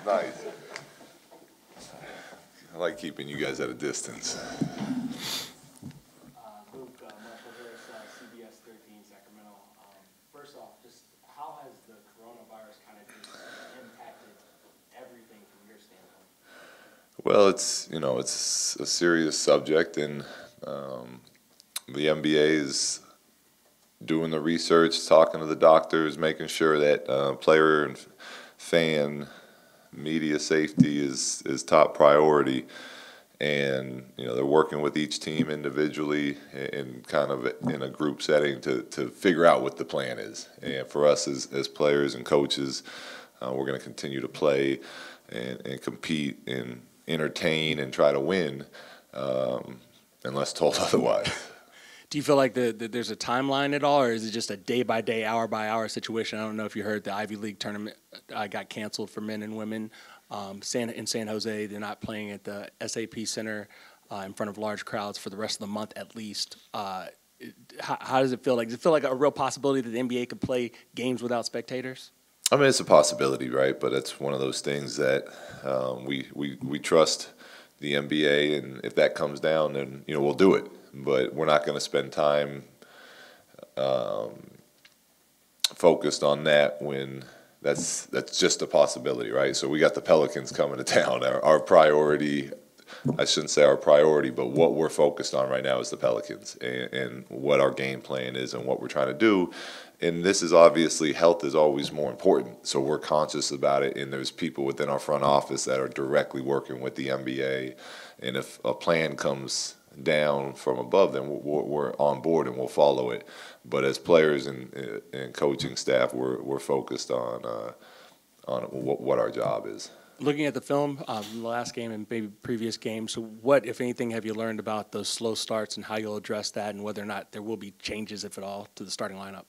Nice. I like keeping you guys at a distance. Luke, Marshall Harris, CBS 13, Sacramento. First off, just how has the coronavirus kind of just impacted everything from your standpoint? Well, it's a serious subject, and the NBA is doing the research, talking to the doctors, making sure that player and fan media safety is top priority. And they're working with each team individually and kind of in a group setting to figure out what the plan is. And for us as players and coaches, we're going to continue to play and compete and entertain and try to win unless told otherwise. Do you feel like there's a timeline at all, or is it just a day-by-day, hour-by-hour situation? I don't know if you heard the Ivy League tournament got canceled for men and women. In San Jose, they're not playing at the SAP Center in front of large crowds for the rest of the month at least. How does it feel like? Does it feel like a real possibility that the NBA could play games without spectators? I mean, it's a possibility, right? But it's one of those things that we trust the NBA, and if that comes down, then we'll do it. But we're not going to spend time focused on that when that's just a possibility, right? So we got the Pelicans coming to town. Our priority, I shouldn't say our priority, but what we're focused on right now is the Pelicans and what our game plan is and what we're trying to do. And this is obviously, health is always more important. So we're conscious about it, and there's people within our front office that are directly working with the NBA. And if a plan comes down from above, then we're on board and we'll follow it. But as players and coaching staff, we're focused on what our job is. Looking at the film, the last game and maybe previous games, so what, if anything, have you learned about those slow starts and how you'll address that, and whether or not there will be changes, if at all, to the starting lineup?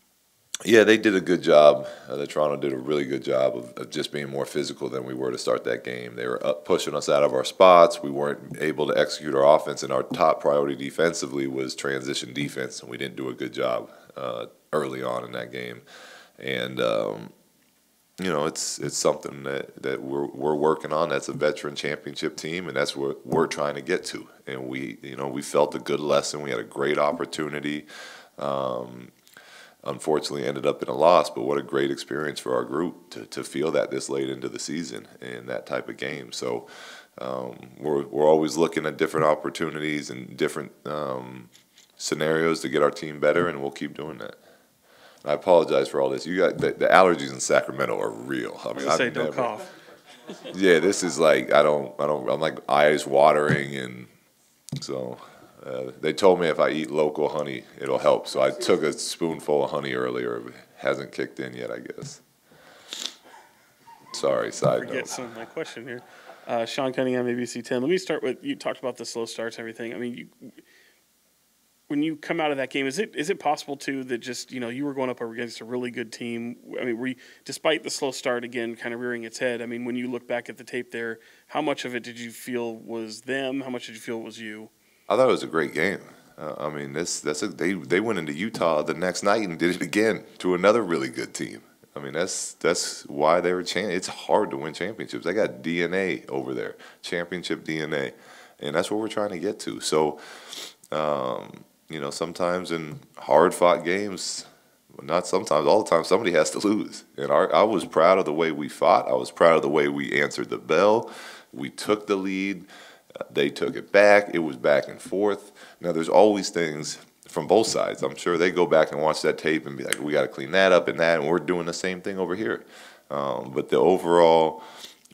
Yeah, they did a good job. The Toronto did a really good job of just being more physical than we were to start that game. They were pushing us out of our spots. We weren't able to execute our offense, and our top priority defensively was transition defense, and we didn't do a good job early on in that game. And it's something that we're working on. That's a veteran championship team, and that's what we're trying to get to. And we felt a good lesson. We had a great opportunity. Unfortunately ended up in a loss, but what a great experience for our group to feel that this late into the season in that type of game. So we're always looking at different opportunities and different scenarios to get our team better, and we'll keep doing that. I apologize for all this. You got the allergies in Sacramento are real. I mean, don't cough. Yeah, this is like I'm like eyes watering, and so. They told me if I eat local honey, it'll help. So I took a spoonful of honey earlier. It hasn't kicked in yet, I guess. Sorry, side note. Forget some of my question here. Sean Cunningham, ABC 10. Let me start with, you talked about the slow starts and everything. I mean, when you come out of that game, is it possible, too, that just, you were going up against a really good team? I mean, despite the slow start, again, kind of rearing its head, I mean, when you look back at the tape there, how much of it did you feel was them? How much did you feel was you? I thought it was a great game. I mean, they went into Utah the next night and did it again to another really good team. I mean, that's why they were It's hard to win championships. They got DNA over there, championship DNA, and that's what we're trying to get to. So, sometimes in hard-fought games, not sometimes, all the time, somebody has to lose. And I was proud of the way we fought. I was proud of the way we answered the bell. We took the lead. They took it back. It was back and forth. Now, there's always things from both sides. I'm sure they go back and watch that tape and be like, we got to clean that up and that, and we're doing the same thing over here. But the overall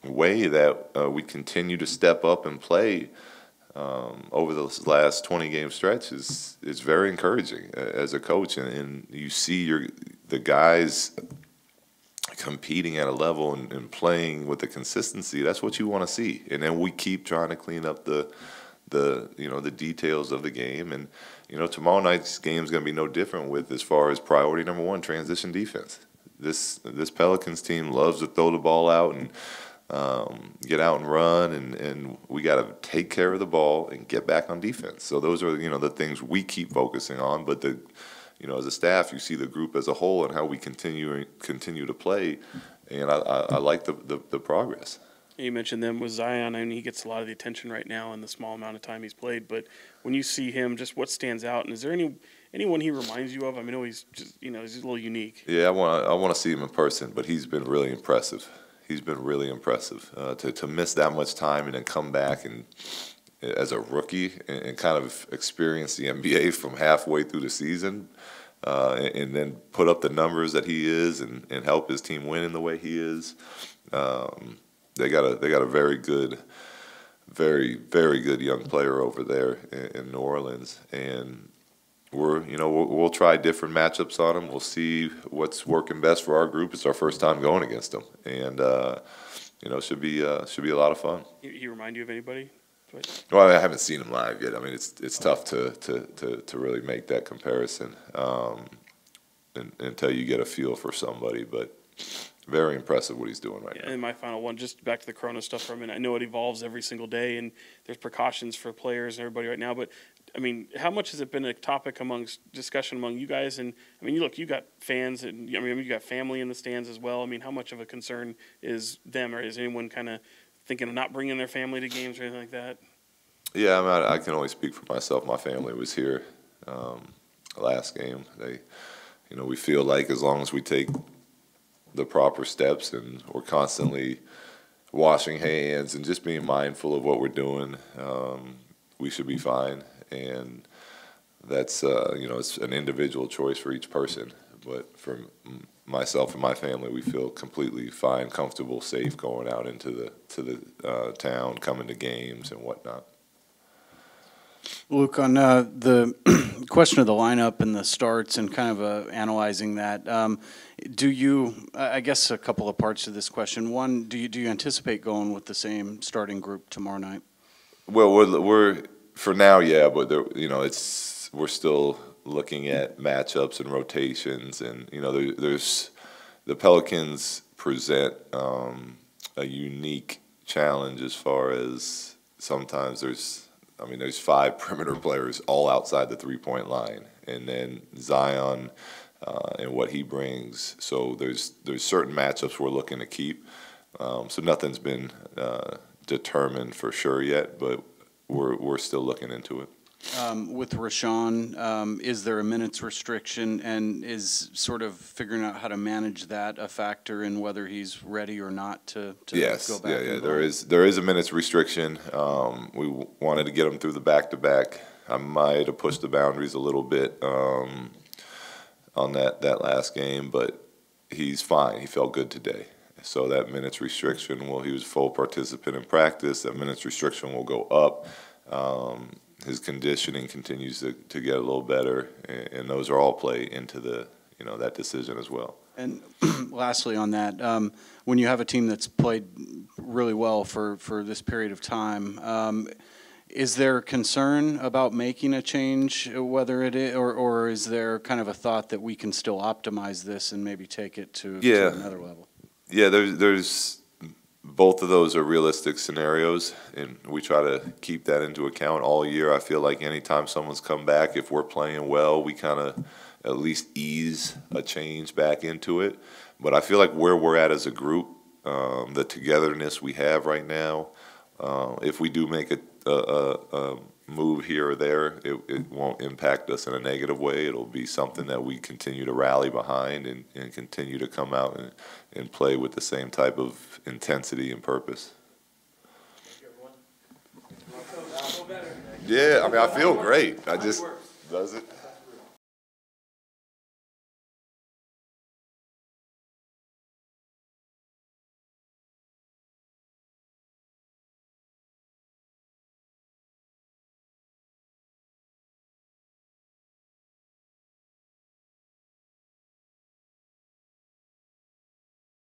way that we continue to step up and play over the last 20-game stretch is very encouraging as a coach. And you see the guys competing at a level and playing with the consistency. That's what you want to see. And then we keep trying to clean up the details of the game. And tomorrow night's game is going to be no different with, as far as priority number one, transition defense. This Pelicans team loves to throw the ball out and get out and run, and we got to take care of the ball and get back on defense. So those are the things we keep focusing on. But as a staff, you see the group as a whole and how we continue to play, and I like the progress. You mentioned them with Zion. I mean, he gets a lot of the attention right now in the small amount of time he's played. But when you see him, just what stands out? And is there anyone he reminds you of? I mean, I know he's just he's a little unique. Yeah, I want to see him in person, but he's been really impressive. He's been really impressive. To miss that much time and then come back and as a rookie and kind of experience the NBA from halfway through the season, and then put up the numbers that he is and help his team win in the way he is. They got a very good, very good young player over there in New Orleans, and we'll try different matchups on him. We'll see what's working best for our group. It's our first time going against him, and it should be a lot of fun. He remind you of anybody? Well, I haven't seen him live yet. I mean, it's tough to really make that comparison until you get a feel for somebody, but. Very impressive what he's doing right now. And my final one, just back to the Corona stuff for a minute. I know it evolves every single day, and there's precautions for players and everybody right now. But I mean, how much has it been a topic discussion among you guys? And I mean, you got fans, and you got family in the stands as well. I mean, how much of a concern is them, or is anyone kind of thinking of not bringing their family to games or anything like that? Yeah, I mean, I can only speak for myself. My family was here last game. We feel like as long as we take the proper steps and we're constantly washing hands and just being mindful of what we're doing, we should be fine. And that's it's an individual choice for each person. But for myself and my family, we feel completely fine, comfortable, safe going out into the town, coming to games and whatnot. Luke, on the question of the lineup and the starts and kind of analyzing that, I guess a couple of parts to this question. One, do you anticipate going with the same starting group tomorrow night? Well, we're for now, yeah, but we're still looking at matchups and rotations, and there's the Pelicans present a unique challenge as far as sometimes there's 5 perimeter players all outside the three-point line, and then Zion and what he brings. So there's certain matchups we're looking to keep. So nothing's been determined for sure yet, but we're still looking into it. With Rashawn, is there a minutes restriction, and is sort of figuring out how to manage that a factor in whether he's ready or not to yes, go back? Yeah. There is a minutes restriction. We wanted to get him through the back-to-back. I might have pushed the boundaries a little bit on that last game, but he's fine. He felt good today. So that minutes restriction, he was a full participant in practice. That minutes restriction will go up. His conditioning continues to get a little better, and those are all play into that decision as well. And lastly on that, when you have a team that's played really well for this period of time, is there concern about making a change, whether it is, or is there kind of a thought that we can still optimize this and maybe take it to another level? Yeah, there's both of those are realistic scenarios, and we try to keep that into account all year. I feel like anytime someone's come back, if we're playing well, we kind of at least ease a change back into it. But I feel like where we're at as a group, the togetherness we have right now, if we do make a move here or there, it won't impact us in a negative way. It'll be something that we continue to rally behind and continue to come out and play with the same type of intensity and purpose. Yeah, I feel great. Does it?